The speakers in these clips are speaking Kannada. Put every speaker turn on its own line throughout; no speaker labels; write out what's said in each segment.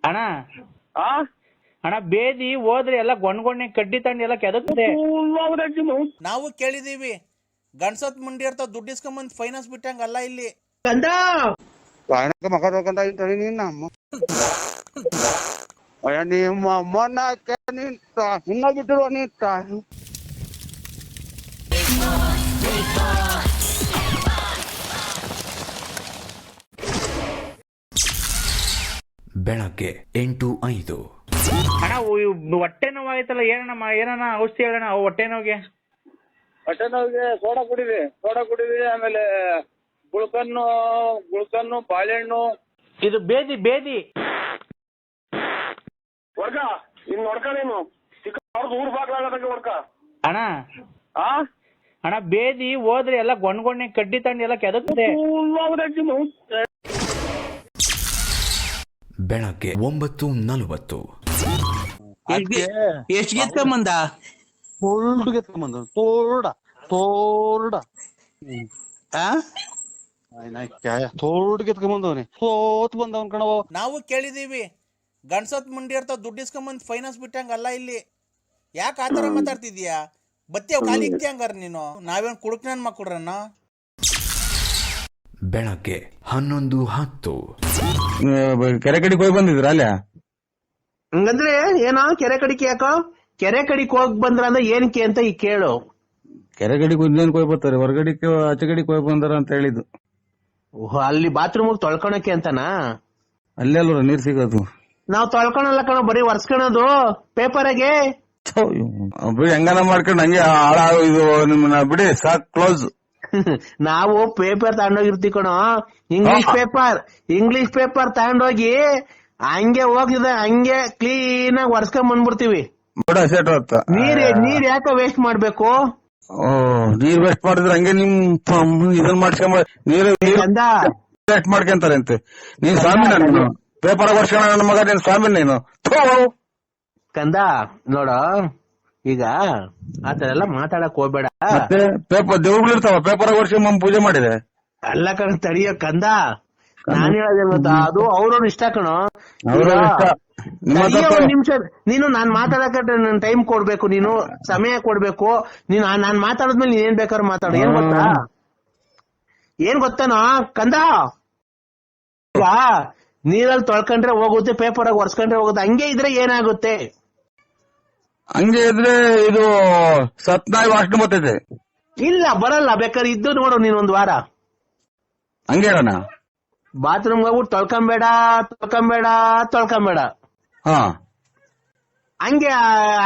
ಅಣ್ಣ
ಆ
ಅಣ್ಣ ಬೇದಿ ಹೋದ್ರೆ ಎಲ್ಲ ಗೊಣ್ಗೊಣ್ಣೆ ಕಡ್ಡಿ ತಂಡಿ ಎಲ್ಲ ಕೆದಕ್ತದೆ.
ನಾವು ಕೇಳಿದೀವಿ, ಗಂಡ್ಸತ್ ಮುಂಡಿ ಇರ್ತಾವ ದುಡ್ಡು ಇಸ್ಕೊಂಬಂದ್ ಫೈನಾನ್ಸ್ ಬಿಟ್ಟಂಗಲ್ಲ ಇಲ್ಲಿ.
ನಿಮ್ಮ ಅಮ್ಮನ ಇನ್ನ ಬಿಟ್ಟಿರುವ ನಿಂತ
ಬೆಳಗ್ಗೆ 8:05.
ಅಣ್ಣ ಹೊಟ್ಟೆ ನೋವಾಯ್ತಲ್ಲ, ಏನಣ್ಣ ಔಷಧಿ ಹೇಳೋಣ ಹೊಟ್ಟೆ ನೋವಿಗೆ.
ಹೊಟ್ಟೆ ನೋವಿಗೆ ಸೋಡಾ ಕುಡಿವಿ, ಆಮೇಲೆ ಗುಳ್ಕನ್ನು ಬಾಳೆಹಣ್ಣು.
ಇದು ಬೇದಿ
ವರ್ಗ ಇನ್ ನೋಡ್ಕ ನೀನು ಊರ್ ಬಾಗ್ಲಾಗದಂಗೆ ವರ್ಗ.
ಅಣ್ಣ
ಆ
ಅಣ್ಣ ಬೇದಿ ಹೋದ್ರೆ ಎಲ್ಲ ಗೊಣ್ಗೊಣ್ಣೆ ಕಡ್ಡಿ ತಂಡಿ ಎಲ್ಲ ಕೆದಕ್ತದೆ.
ಬೆಳಗ್ಗೆ 9:40.
ಎಷ್ಟ್ ಗೆತ್ಕೊಂಬಂದ?
ತೋರ್ಡ ತೋರ್ಡ್ ಗೆತ್ಕೊಂಬಂದವನಿ ಸೋತ್ ಬಂದವನ್ ಕಣವ.
ನಾವು ಕೇಳಿದೀವಿ, ಗಂಡ್ಸತ್ ಮುಂಡಿ ಇರ್ತಾವ ದುಡ್ಡು ಇಸ್ಕೊಂಬಂದ್ ಫೈನಾನ್ಸ್ ಬಿಟ್ಟಂಗಲ್ಲ ಇಲ್ಲಿ. ಯಾಕೆ ಆತರ ಮಾತಾಡ್ತಿದ್ಯಾ? ಬತ್ತಿ ಖಾಲಿ ಇಕ್ತಿ ಹಂಗಾರ ನೀನು? ನಾವೇನ್ ಕುಡುಕ್ ನನ್ ಮಕ್ಕಳ್ರನ್ನ?
ಬೆಳಗ್ಗೆ 11:10.
ಕೆರೆ ಕಡಿಗೆ ಹೋಗಿ ಬಂದಿದ್ರ ಅಲ್ಲ?
ಹಂಗಂದ್ರೆ ಏನೋ ಕೆರೆ ಕಡಿಕೆ ಯಾಕೋ? ಕೆರೆ ಕಡಿಕ್ ಹೋಗ್ ಬಂದ್ರ ಅಂದ್ರೆ ಏನಕ್ಕೆ ಅಂತ ಈ ಕೇಳು.
ಕೆರೆ ಕಡಿಗೆ ಇನ್ನೇನ್ ಹೋಗಿ ಬರ್ತಾರೆ, ಹೊರಗಡಿಕೆ ಆಚೆ ಕಡಿಗೆ ಹೋಗಿ ಬಂದಾರ ಅಂತ ಹೇಳಿದ್ದು.
ಅಲ್ಲಿ ಬಾತ್ರೂಮ್ ತೊಳ್ಕೊಳಕ್ಕೆ ಅಂತನಾ?
ಅಲ್ಲೇ ಅಲ್ವ ನೀರ್ ಸಿಗೋದು.
ನಾವ್ ತೊಳ್ಕೊಳಲ್ಲ ಕಣೋ, ಬರೀ ಒರ್ಸ್ಕೊಳೋದು ಪೇಪರ್ಗೆ.
ಬಿಡಿ ಹೆಂಗನ ಮಾಡ್ಕೊಂಡು ಹಂಗೆ ಇದು ನಿಮ್ಮನ್ನ ಬಿಡಿ ಸಾಕ್ ಕ್ಲೋಸ್.
ನಾವು ಪೇಪರ್ ತಗೊಂಡೋಗಿರ್ತೀವಿ ಕಣೋ, ಇಂಗ್ಲಿಷ್ ಪೇಪರ್ ತಗೊಂಡೋಗಿ ಹಂಗೆ ಹೋಗಿದೆ ಹಂಗೆ ಕ್ಲೀನ್ ಆಗಿ ಒರ್ಸ್ಕೊಂಡ್ ಬಂದ್ಬಿಡ್ತೀವಿ. ನೀರ್ ಯಾಕೆ ವೇಸ್ಟ್ ಮಾಡ್ಬೇಕು?
ನೀರ್ ವೇಸ್ಟ್ ಮಾಡಿದ್ರೆ ಹಂಗೆ ನಿಮ್ ಇದನ್ ಮಾಡ್ಸ್ಕೊಂಬ ನೀರ್ ವೇಸ್ಟ್ ಮಾಡ್ಕೊಂತಾರೆ ಅಂತೆ. ನೀನ್ ಸ್ವಾಮಿ ನಾನು ಪೇಪರ್ ವರ್ಷ ನನ್ನ ಮಗ, ನೀನ್ ಸ್ವಾಮಿ ನೀನು
ಕಂದ. ನೋಡ ಈಗ ಆತರ ಎಲ್ಲ ಮಾತಾಡಕ್ ಹೋಗ್ಬೇಡ.
ಮತ್ತೆ ಪೇಪರ್ ದೇವ್ಗಳಿರ್ತಾವ, ಪೇಪರ್ ವರ್ಷ ಪೂಜೆ ಮಾಡಿದೆ
ಅಲ್ಲ ಕಣ, ತಡಿಯೋ ಕಂದ. ನಾನ್ ಹೇಳೋದೇನ್ ಗೊತ್ತಾ, ಅದು ಅವ್ರವ್ರ ಇಷ್ಟ ಕಣೋ. ಒಂದ್ ನಿಮಿಷ ನೀನು ನಾನ್ ಮಾತಾಡಕ ನನ್ ಟೈಮ್ ಕೊಡ್ಬೇಕು, ನೀನು ಸಮಯ ಕೊಡ್ಬೇಕು. ನೀನು ನಾನ್ ಮಾತಾಡಿದ್ಮೇಲೆ ನೀನ್ ಏನ್ ಬೇಕಾದ್ರೂ ಮಾತಾಡು. ಏನ್ ಗೊತ್ತೇನೋ ಕಂದ, ಈಗ ನೀರಲ್ಲಿ ತೊಳ್ಕೊಂಡ್ರೆ ಹೋಗುತ್ತೆ, ಪೇಪರ್ ಆಗಿ ಒರ್ಸ್ಕೊಂಡ್ರೆ ಹೋಗುತ್ತೆ. ಹಂಗೆ ಇದ್ರೆ ಏನಾಗುತ್ತೆ?
ಹಂಗೆ ಇದ್ರೆ ಇದು ಸತ್ನಾಯಿ ವಾಸನೆ ಬರ್ತೈತೆ.
ಇಲ್ಲ ಬರಲ್ಲ, ಬೇಕಾದ್ರೆ ಇದ್ದು ನೋಡು ನೀನ್ ಒಂದ್ ವಾರ.
ಹಂಗೆ ಹೇಳೋಣ,
ಬಾತ್ರೂಮ್ ಹೋಗ್ಬಿಟ್ಟು ತೊಳ್ಕೊಂಬೇಡ.
ಹಾ,
ಹಂಗೆ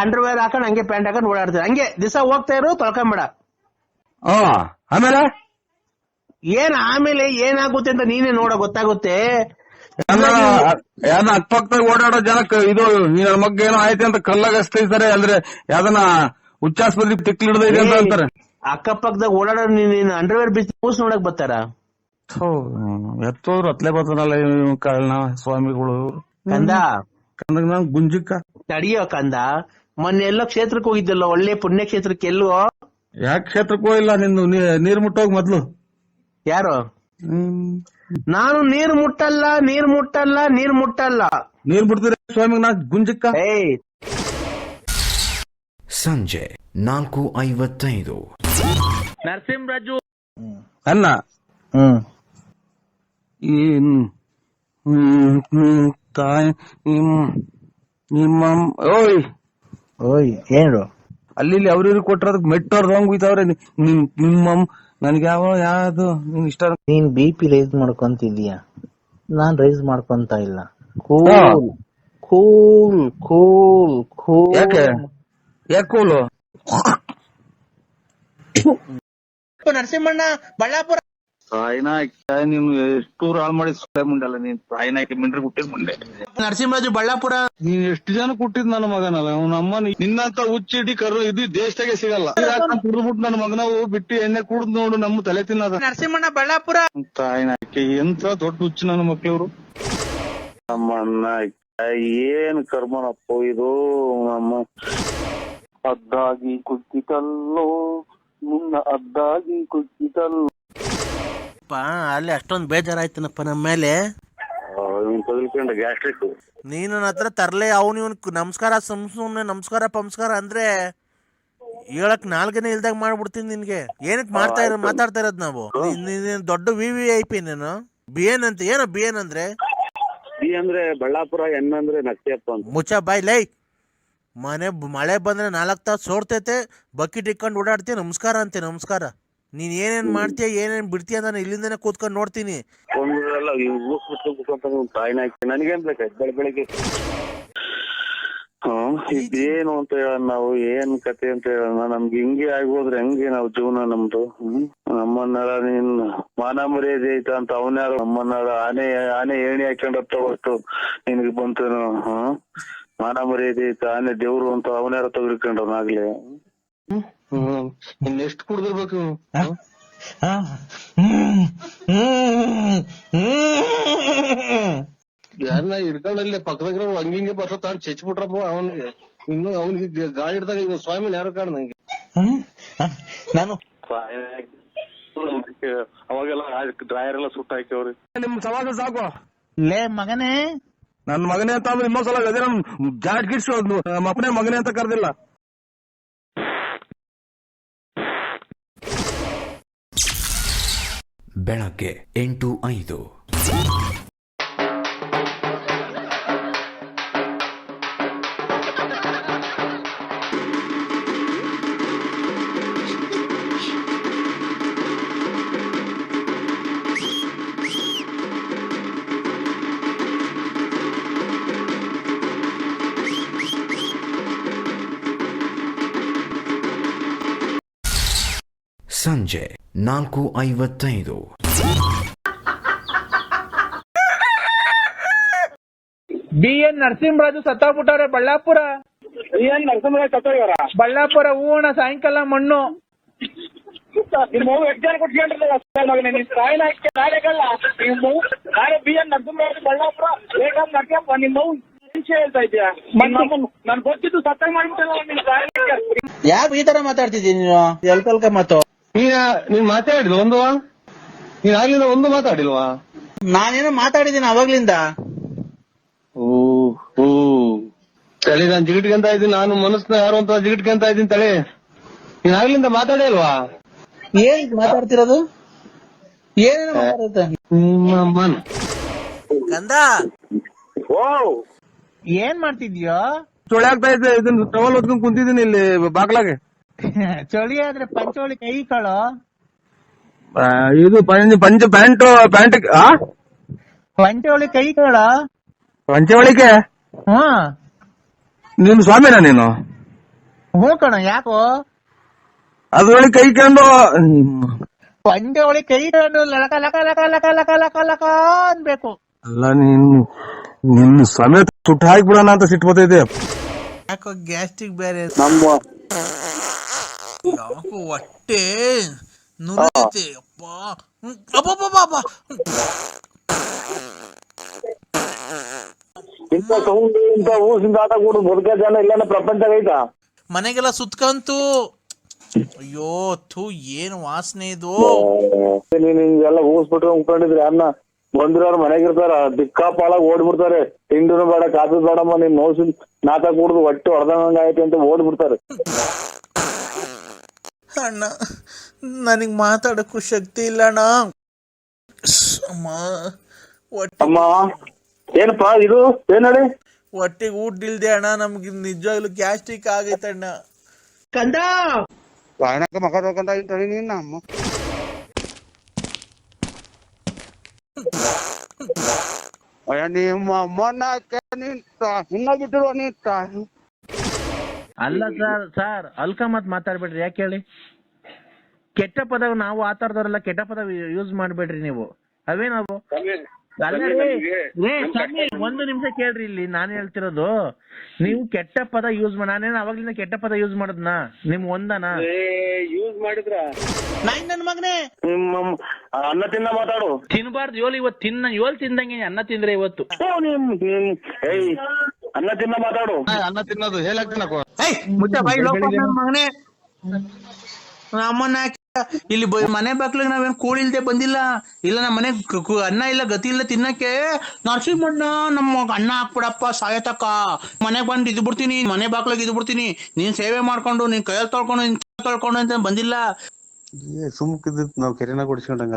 ಅಂಡರ್ವೇರ್ ಹಾಕೊಂಡ್ ಹಂಗೆ ಪ್ಯಾಂಟ್ ಹಾಕೊಂಡ್ ಓಡಾಡ್ತಾರೆ. ಹಂಗೆ ದಿವಸ ಹೋಗ್ತಾ ಇರು, ತೊಳ್ಕೊಂಬೇಡ.
ಆಮೇಲೆ
ಆಮೇಲೆ ಏನಾಗುತ್ತೆ ಅಂತ ನೀನೇ ನೋಡ, ಗೊತ್ತಾಗುತ್ತೆ.
ಯಾರನ್ನ ಅಕ್ಕಪಕ್ಕದಾಗ ಓಡಾಡೋ ಜನಕ್ಕೆ ಇದು ನನ್ನ ಮಗ್ಗೆ ಏನೋ ಆಯ್ತು ಅಂತ ಕಲ್ಲಾಗಸ್ತಾರೆ, ಅಂದ್ರೆ ಯಾವ್ದನ್ನ ಉಚ್ಚಾಸ್ಪತ್ರೆ ತಿಕ್ಲಿಡ್ದ ಇದೆ ಅಂತ ಅಂತಾರೆ.
ಅಕ್ಕಪಕ್ಕದಾಗ ಓಡಾಡೋ ನೀನ್ ಅಂಡರ್ವೇರ್ ಬಿಚ್ಚಿ ಮೂಸ್ ನೋಡಕ್ ಬರ್ತಾರ?
ಎತ್ತೋದ್ರು ಅತ್ಲೇ ಬರ್ತಾನಲ್ಲ ಕಾಳನ ಸ್ವಾಮಿಗಳು.
ಕಂದ
ನಾನು ಗುಂಜಕ್ಕ
ತಡಿಯೋ ಕಂದ. ಮೊನ್ನೆ ಎಲ್ಲೋ ಕ್ಷೇತ್ರಕ್ಕೆ ಹೋಗಿದ್ದಲ್ಲ, ಒಳ್ಳೆ ಪುಣ್ಯ ಕ್ಷೇತ್ರಕ್ಕೆ. ಎಲ್ಲೋ
ಯಾಕೆ ಕ್ಷೇತ್ರಕ್ಕೆ ಹೋಗಿಲ್ಲ? ನಿಂದು ನೀರ್ ಮುಟ್ಟೋಗ್ ಮೊದ್ಲು.
ಯಾರು? ನಾನು ನೀರ್ ಮುಟ್ಟಲ್ಲ.
ನೀರ್ ಮುಟ್ತೀರ ಸ್ವಾಮಿಗೆ ನಾ ಗುಂಜಕ್ಕ.
ಸಂಜೆ 4:55.
ನರಸಿಂಹರಾಜು
ಅನ್ನ ನಿಮ್ಮ
ಓಯ್ ಏನು
ಅಲ್ಲಿ ಅವ್ರಿಗೆ ಕೊಟ್ಟರದಕ್ ಮೆಟ್ಟವ್ರದ್ದು ಹಂಗ್ ಹೋಯ್ತವ್ರೆ. ನಿಮ್ಮಮ್ ನನ್ಗೆ ಯಾವ್ದು ನಿನ್ ಇಷ್ಟ.
ನೀನ್ BP ರೈಸ್ ಮಾಡ್ಕೊಂತಿದೀಯ, ನಾನ್ ರೈಸ್ ಮಾಡ್ಕೊಂತ ಇಲ್ಲ.
ಯಾಕೆ ಕೂಲು?
ನರಸಿಂಹಣ್ಣ ಬಳ್ಳಾಪುರ.
ನೀನು ಎಷ್ಟು ಹಾಳು ಮಾಡಿ ಮುಂಡಲ್ಲ ನೀನ್. ತಾಯಿನಾಯ್ಕೆ ಮಿಂಡ್ರಿ ಹುಟ್ಟಿದ್ ಮುಂಡೆ.
ನರಸಿಂಹರಾಜು ಬಳ್ಳಾಪುರ.
ನೀನ್ ಎಷ್ಟು ಜನ ಕೊಟ್ಟಿದ್ ನನ್ನ ಮಗನಲ್ಲ ನಮ್ಮ ನಿನ್ನಂತ ಹುಚ್ಚಿಡಿ ಕರು ಇದು ದೇಶದಾಗೆ ಸಿಗಲ್ಲ. ಕುಡಿದ್ಬಿಟ್ಟು ನನ್ನ ಮಗನವು ಬಿಟ್ಟು ಎಣ್ಣೆ ಕುಡಿದ್ ನೋಡು, ನಮ್ಮ ತಲೆ ತಿನ್ನದ.
ನರಸಿಂಹಣ್ಣ ಬಳ್ಳಾಪುರ.
ತಾಯಿನಾಯ್ಕೆ ಎಂತ ದೊಡ್ಡ ಹುಚ್ಚು ನನ್ನ ಮಕ್ಳವ್ರು. ನಮ್ಮನ್ನ ಏನ್ ಕರ್ಮನಪ್ಪ ಇದು. ನಮ್ಮ ಅದ್ದಾಗಿ ಕುಗ್ಗಿತಲ್ಲೋ, ನಿನ್ನ ಅದ್ದಾಗಿ ಕುಗ್ಗಿತಲ್ಲೋ.
ಅಲ್ಲಿ ಅಷ್ಟೊಂದ್ ಬೇಜಾರಾಯ್ತನಪ್ಪ ನಮ್ಮ ಮೇಲೆ.
ತಗಲ್ಕೊಂಡ ಗ್ಯಾಸ್ಟ್ರಿಕ್.
ನೀನು ನನ್ನ ಹತ್ರ ತರ್ಲೆ ಅವನು ಇವನ್ ನಮಸ್ಕಾರ ಸುಮ್ನೆ ನಮಸ್ಕಾರ ಪಮಸ್ಕಾರ ಅಂದ್ರೆ ಹೇಳಕ್ ನಾಲ್ಕನೇ ಇಲ್ದಾಗ ಮಾಡ್ಬಿಡ್ತೀನಿ ನಿನ್ಗೆ. ಏನಕ್ಕೆ ಮಾತಾಡ್ತಾ ಇರೋದು ನಾವು? ನೀನ್ ದೊಡ್ಡ VVIP ನೀನು. BN ಅಂತ ಏನೋ BN ಅಂದ್ರೆ
ಬಿ ಅಂದ್ರೆ ಬಳ್ಳಾಪುರ, ಎನ್ ಅಂದ್ರೆ ನಕ್ತಿಯಪ್ಪ ಅಂತ.
ಮುಚ್ಚ ಬಾಯ್ ಲೈ. ಮಳೆ ಬಂದ್ರೆ 4 ತಾಸು ಸೋರ್ತೈತೆ, ಬಕೆಟ್ ಇಟ್ಕೊಂಡು ಓಡಾಡ್ತೀಯ, ನಮಸ್ಕಾರ ಅಂತೆ ನಮಸ್ಕಾರ. ನೀನ್ ಏನೇನ್ ಮಾಡ್ತೀಯ ಏನೇನ್ ಬಿಡ್ತೀಯ ನಾನು ಇಲ್ಲಿಂದನೇ ಕೂತ್ಕೊಂಡು ನೋಡ್ತೀನಿ.
ನನಗೇನ್ ಬೇಕಾಯ್ತು ಬೆಳಿಗ್ಗೆ ಇದೇನು ಅಂತ ಹೇಳ, ನಾವು ಏನ್ ಕತೆ ಅಂತ ಹೇಳೋಣ. ನಮ್ಗೆ ಹಿಂಗೆ ಆಗೋದ್ರೆ ಹೆಂಗೆ ನಾವು ಜೀವನ ನಮ್ದು? ನಮ್ಮನ್ನೆಲ್ಲ ನೀನ್ ಮಾನ ಮರ್ಯಾದೆ ಐತ ಅಂತ ಅವನ್ಯಾರು ನಮ್ಮನ್ನೆಲ್ಲ ಆನೆ ಏಣಿ ಹಾಕೊಂಡತ್ತ ಹೊತ್ತು ನಿನಗೆ ಬಂತೇನು? ಮಾನ ಮರ್ಯಾದೆ ಐತ, ಆನೆ ದೇವ್ರು ಅಂತ ಅವನ್ಯಾರ ತೆಗೆದುಕೊಂಡವನಾಗ್ಲಿ.
ಇನ್ನೆಷ್ಟು ಕುಡ್ದಿರ್ಬೇಕು? ಯಾರನ್ನ ಹಿಡ್ಕೊಂಡಲ್ಲಿ ಪಕ್ಕದಾಗ ಹಂಗಿಂಗೆ ಬರ್ತ ಚಚ್ಬಿಟ್ರಪ್ಪ ಅವನಿಗೆ. ಇನ್ನು ಅವನಿಗೆ ಗಾಳಿ ಹಿಡ್ದಾಗ ಈಗ ಸ್ವಾಮಿನ ಯಾರು ಕಾಣ ನಂಗೆ.
ನಾನು
ಅವಾಗೆಲ್ಲ ಡ್ರಾಯರ್ ಎಲ್ಲ ಸುಟ್ಟ ಹಾಕ್ಯವ್ರಿ.
ನಿಮ್ ಸವಾಸ ಸಾಕು
ಲೇ ಮಗನೇ,
ನನ್ ಮಗನೇ ಅಂತ ಅಂದ್ರೆ ಇನ್ನೊಂದ್ ಸಲ ಅದೇ ನಮ್ ಜಾಟ್ ಗಿಡ್ಸು ನಮ್ಮ ಅಪ್ಪನೇ ಮಗನೇ ಅಂತ ಕರೆದಿಲ್ಲ.
ಬೆಳಗ್ಗೆ 8:05. ಸಂಜೆ 4:55.
BN ನರಸಿಂಹರಾಜು ಸತ್ತೋಗ್ಬಿಟ್ಟವ್ರೆ ಬಳ್ಳಾಪುರ.
BN ನರಸಿಂಹರಾಜ್ ಸತ್ತೋಗ್ಯಾರ
ಬಳ್ಳಾಪುರ ಹೂವಣ ಸಾಯಂಕಾಲ ಮಣ್ಣು.
BN ನರಸಿಂಹರಾಜ್ ಬಳ್ಳಾಪುರ ನಿಮ್ಮ ಹೇಳ್ತಾ ಇದ್ಯಾ? ನಾನು ಗೊತ್ತಿದ್ದು ಸತ್ತಾಗಿ ಮಾಡ್ಬಿಟ್ಟಲ್ಲ.
ಯಾಕೆ ಈ ತರ ಮಾತಾಡ್ತಿದ್ದೀನಿ ನೀನು? ಎಲ್ಕಲ್ಕ ಮಾತು.
ನೀನ್ ಮಾತಾಡಿದ್ವ ಒಂದು? ನೀನ್ ಆಗ್ಲಿಲ್ಲ ಒಂದು ಮಾತಾಡಿಲ್ವಾ?
ನಾನೇನೋ ಮಾತಾಡಿದ್ದೀನಿ ಅವಾಗ್ಲಿಂದ.
ತಳಿ ನಾನ್ ಜಿಗಿಟ್ಕೊಂತ ಇದ್ದೀನಿ, ನಾನು ಮನಸ್ನ ಯಾರು ಅಂತ ಜಿಗಿಟ್ಕೊಂತ ಇದ್ದೀನಿ ತಳಿ. ನೀನ್ ಆಗ್ಲಿಂದ ಮಾತಾಡೇ ಇಲ್ವಾ?
ಏನ್ ಮಾತಾಡ್ತಿರೋದು? ಏನೇನೋ ಮಾತಾಡುತ್ತೆ
ನಿಮ್ಮಮ್ಮನ್
ಗಂಧ
ಏನ್ ಮಾಡ್ತಿದ್ಯೋ?
ಚೊಳೆ ಆಗ್ತಾ ಇದೆ, ಇದನ್ನ ಟವಲ್ ಹೊತ್ಕೊಂಡ್ ಕುಂತಿದ್ದೀನಿ ಇಲ್ಲಿ ಬಾಗ್ಲಾಗೆ.
ಚಳಿ ಆದ್ರೆ ಪಂಚೋಳಿ ಕೈ ಕಳೋ.
ಇದು ಪಂಚ ಪ್ಯಾಂಟ್
ಪಂಚೋಳಿ ಕೈ ಕಳ.
ಪಂಚವಳಿಕೆ ನೀನು ಸ್ವಾಮಿನ ನೀನು?
ಹ್ಞೂ ಕಣ. ಯಾಕೋ?
ಅದ್ರೊಳಗೆ ಕೈ ಕಂಡು
ಪಂಚೋಳಿ ಕೈ ಕಂಡು ಲಕ ಲಕ ಲಕ ಲಕ ಲಕ ಲಕ ಲಕ ಅನ್ಬೇಕು.
ಅಲ್ಲ ನಿನ್ನ ಸಮೇತ ಸುಟ್ಟು ಹಾಕ್ಬಿಡೋಣ ಅಂತ ಸಿಟ್ಟು ಬರ್ತೈತೆ.
ಯಾಕೋ ಗ್ಯಾಸ್ಟ್ರಿಕ್ ಬೇರೆ,
ನಮ್ಮ
ಯಾಕೋ ಹೊಟ್ಟೆ ನುರಿತೈತೆ. ಅಪ್ಪ
ಇಂಥ ಸೌಂಡ್ ಇಂಥ ಊಸಿಂದ ಆಟ ಕೂಡ ಬದುಕ ಜನ ಇಲ್ಲ ಪ್ರಪಂಚ ಐತಾ?
ಮನೆಗೆಲ್ಲ ಸುತ್ಕಂತು. ಅಯ್ಯೋ ಥೂ, ಏನು ವಾಸನೆ ಇದು.
ನೀನ್ ಹಿಂಗೆಲ್ಲ ಊಸ್ಬಿಟ್ರೆ ಉಂಕೊಂಡಿದ್ರೆ ಅನ್ನ ಬಂದಿರೋರು ಮನೆಗಿರ್ತಾರ, ದಿಕ್ಕಾಪಾಳಾಗ ಓಡ್ಬಿಡ್ತಾರೆ. ತಿಂಡಿನೂ ಬೇಡ ಕಾಫಿ ಬೇಡಮ್ಮ, ನಿನ್ ನೋಸಿ ನಾತ ಕುಡ್ದು ಹೊಟ್ಟೆ ಹೊಡೆದಂಗ ಆಯ್ತು ಅಂತ ಓಡ್ಬಿಡ್ತಾರೆ.
ಅಣ್ಣ ನನಗ್ ಮಾತಾಡಕ್ಕೂ ಶಕ್ತಿ ಇಲ್ಲ ಅಣ್ಣ.
ಅಮ್ಮ ಏನಪ್ಪಾ ಇದು? ಏನ್ ಹೇಳಿ?
ಹೊಟ್ಟೆಗೆ ಊಟ ಇಲ್ದೆ ಅಣ್ಣ, ನಮ್ಗೆ ನಿಜವಾಗ್ಲೂ ಗ್ಯಾಸ್ಟ್ರಿಕ್ ಆಗೈತೆ ಅಣ್ಣ.
ಕಂದ
ಮಗ ತಗೊಂಡ ನೀನ್ ನಿಮ್ಮ ಅಮ್ಮನ ಇನ್ನ ಬಿಟ್ಟಿರುವ ನೀ.
ಅಲ್ಲ ಸರ್ ಅಲ್ಕ ಮಾತಾಡ್ಬೇಡ್ರಿ. ಯಾಕೆ ಹೇಳಿ? ಕೆಟ್ಟ ಪದ ನಾವು ಆತರದವರೆಲ್ಲ ಕೆಟ್ಟ ಪದ ಯೂಸ್ ಮಾಡ್ಬೇಡ್ರಿ ನೀವು. ಅವೇನವು? ಒಂದು ನಿಮಿಷ ಕೇಳ್ರಿ, ಇಲ್ಲಿ ನಾನು ಹೇಳ್ತಿರೋದು. ನೀವು ಕೆಟ್ಟ ಪದ ಯೂಸ್ ಮಾಡಿ, ನಾನೇನು ಅವಾಗ್ಲಿಂದ ಕೆಟ್ಟ ಪದ ಯೂಸ್ ಮಾಡದ್ನಾ? ನಿಮ್ ಒಂದನ
ಯೂಸ್ ಮಾಡಿದ್ರ
ನನ್ನ ಮಗನೇ
ಅನ್ನ ತಿನ್ನ ಮಾತಾಡು.
ತಿನ್ಬಾರ್ದು. ಇವತ್ತು ತಿಂದಂಗೆ ಅನ್ನ ತಿಂದ್ರೆ ಇವತ್ತು
ಅನ್ನ ತಿನ್ನ ಮಾತಾಡು.
ಅನ್ನ ತಿನ್ನೋದು ಹೇಳಾಕ್ತಿನ
ಮುಚ್ಚ ಬಾಯಿ ಮಗನೇ. ಅಮ್ಮನ್ನ
ಇಲ್ಲಿ ಮನೆ ಬಾಗ್ಲಿಗೆ ನಾವೇನ್ ಕೂಳಿಲ್ದೆ ಬಂದಿಲ್ಲ. ಇಲ್ಲ ನಮ್ಮ ಮನೆ ಅನ್ನ ಇಲ್ಲ ಗತಿ ಇಲ್ಲ ತಿನ್ನಕ್ಕೆ. ನರಸಿಂಹಣ್ಣ ನಮ್ಮ ಅನ್ನ ಹಾಕ್ಬಿಡಪ್ಪ ಸಾಯತಕ್ಕ, ಮನೆಗ್ ಬಂದು ಇದ್ ಬಿಡ್ತೀನಿ, ಮನೆ ಬಾಗ್ಲಾಗ ಇದ್ ಬಿಡ್ತೀನಿ, ನೀನ್ ಸೇವೆ ಮಾಡ್ಕೊಂಡು ನೀನ್ ಕೈಯಲ್ಲಿ ತೊಳ್ಕೊಂಡು ಅಂತ ಬಂದಿಲ್ಲ.
ಸುಮ್ಕಿದ್ ನಾವ್ ಕೆರೆನ ಕೊಡಿಸ್ಕೊಂಡಂಗ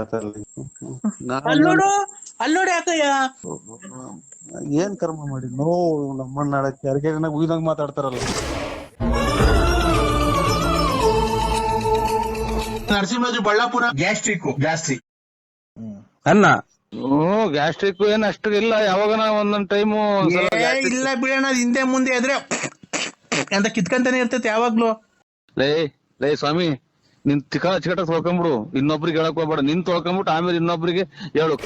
ಅಲ್ಲೋಡು ಯಾಕಯ್ಯ
ಏನ್ ಕರ್ಮ ಮಾಡಿ ನಮ್ಮನ್ನ ಕೆರೆನ ಉಯ್ದಂಗ್ ಮಾತಾಡ್ತಾರಲ್ಲ.
ನರಸಿಂಹರಾಜು ಬಳ್ಳಾಪುರ ಗ್ಯಾಸ್ಟ್ರಿಕ್
ಅನ್ನ ಗ್ಯಾಸ್ಟ್ರಿಕ್ ಏನ್ ಅಷ್ಟು ಇಲ್ಲ. ಯಾವಾಗ ಒಂದೊಂದ್ ಟೈಮು
ಇಲ್ಲ ಬಿಡೋಣ, ಹಿಂದೆ ಮುಂದೆ ಇದ್ರೆ ಅಂತ ಕಿತ್ಕಂತಾನೆ ಇರ್ತೈತೆ ಯಾವಾಗ್ಲೂ.
ಲೇ ಸ್ವಾಮಿ, ನಿನ್ ಚಿಕ್ಕ ಅಚ್ಚುಕಟ್ಟ ತೊಳ್ಕೊಂಬಿಡು, ಇನ್ನೊಬ್ರಿಗೆ ಹೇಳಕ್ ಹೋಗ್ಬೇಡ. ನಿನ್ ತೊಳ್ಕೊಂಬಿಟ್ಟು ಆಮೇಲೆ ಇನ್ನೊಬ್ರಿಗೆ ಹೇಳು.